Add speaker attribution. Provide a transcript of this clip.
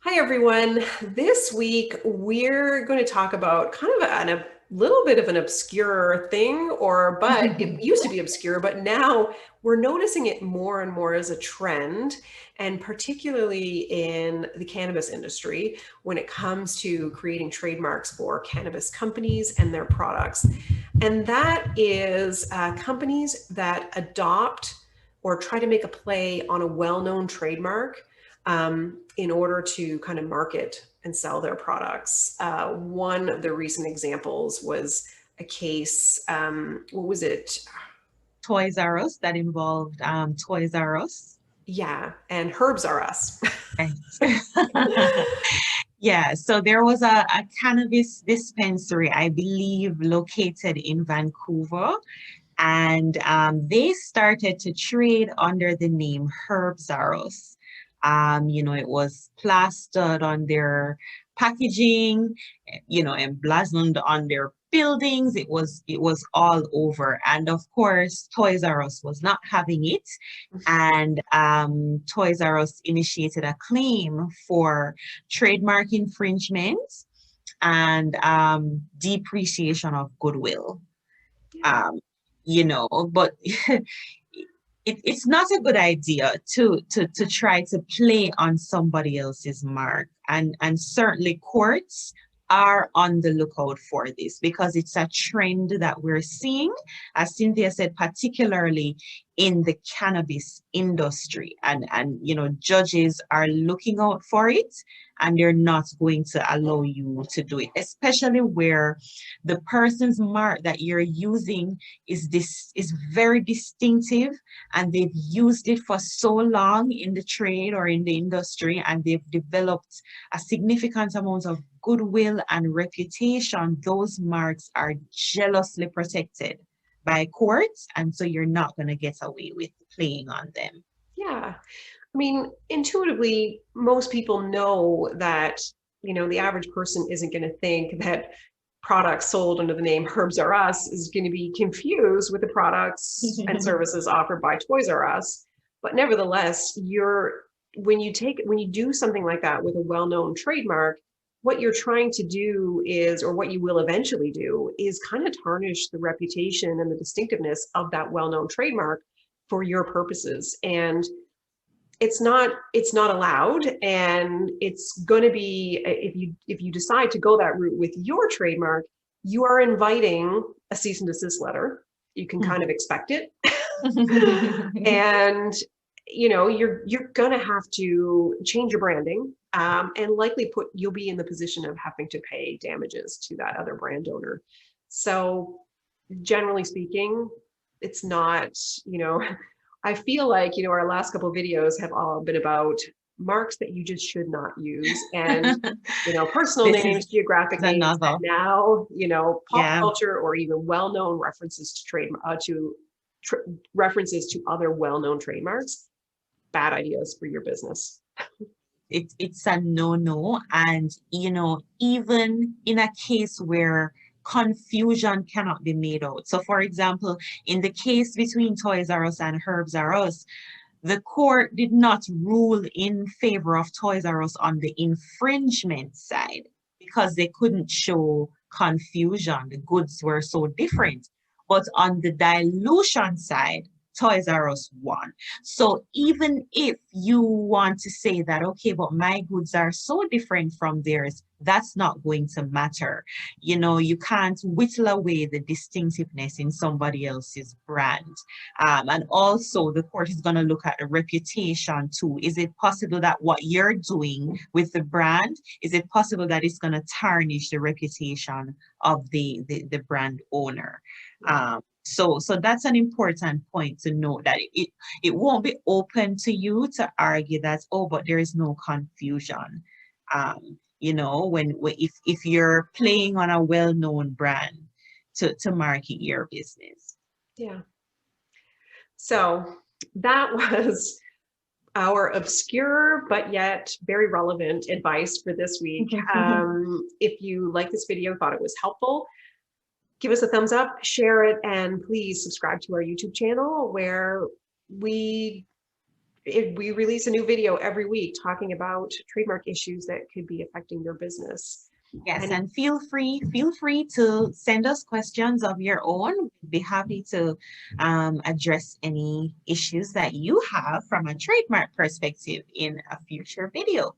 Speaker 1: Hi, everyone. This week, we're going to talk about kind of a little bit of an obscure thing, but it used to be obscure, but now we're noticing it more and more as a trend, and particularly in the cannabis industry when it comes to creating trademarks for cannabis companies and their products. And that is companies that adopt or try to make a play on a well-known trademark in order to kind of market and sell their products. One of the recent examples was a case, what was it?
Speaker 2: Toys R Us that involved Toys R Us.
Speaker 1: Yeah, and Herbs Are Us.
Speaker 2: Right. Yeah, so there was a cannabis dispensary, I believe, located in Vancouver, and they started to trade under the name Herbs R Us. It was plastered on their packaging, emblazoned on their buildings. It was all over. And of course, Toys R Us was not having it. And Toys R Us initiated a claim for trademark infringement and depreciation of goodwill.
Speaker 1: Yeah.
Speaker 2: Um, but it's not a good idea to try to play on somebody else's mark. And certainly courts are on the lookout for this because it's a trend that we're seeing, as Cynthia said, particularly in the cannabis industry. And judges are looking out for it, and they're not going to allow you to do it, especially where the person's mark that you're using is very distinctive, and they've used it for so long in the trade or in the industry, and they've developed a significant amount of goodwill and reputation. Those marks are jealously protected by courts, and so you're not going to get away with playing on them.
Speaker 1: Yeah. I mean, intuitively, most people know that, the average person isn't going to think that products sold under the name Herbs R Us is going to be confused with the products and services offered by Toys R Us. But nevertheless, when you do something like that with a well-known trademark, what you're trying to do is, or what you will eventually do, is kind of tarnish the reputation and the distinctiveness of that well-known trademark for your purposes. And it's not allowed, and it's going to be, if you decide to go that route with your trademark, you are inviting a cease and desist letter. You can kind of expect it. And you're going to have to change your branding, and likely you'll be in the position of having to pay damages to that other brand owner. So generally speaking, it's not, I feel like, our last couple of videos have all been about marks that you just should not use, and, personal
Speaker 2: This is
Speaker 1: names, geographic names,
Speaker 2: another.
Speaker 1: and now, pop
Speaker 2: Yeah.
Speaker 1: culture or even well-known references references to other well-known trademarks. Bad ideas for your business.
Speaker 2: It's a no-no. And, even in a case where confusion cannot be made out. So, for example, in the case between Toys R Us and Herbs R Us, the court did not rule in favor of Toys R Us on the infringement side because they couldn't show confusion. The goods were so different. But on the dilution side, Toys R Us won. So even if you want to say that, okay, but my goods are so different from theirs, that's not going to matter. You can't whittle away the distinctiveness in somebody else's brand. And also, the court is going to look at the reputation too. Is it possible that what you're doing with the brand, is it possible that it's going to tarnish the reputation of the brand owner? So that's an important point to note, that it won't be open to you to argue that, oh, but there is no confusion. When if you're playing on a well-known brand to market your business.
Speaker 1: Yeah. So that was our obscure but yet very relevant advice for this week. If you like this video, thought it was helpful, give us a thumbs up, share it, and please subscribe to our YouTube channel, where we we release a new video every week talking about trademark issues that could be affecting your business.
Speaker 2: Yes,
Speaker 1: And
Speaker 2: and feel free to send us questions of your own. We'd be happy to address any issues that you have from a trademark perspective in a future video.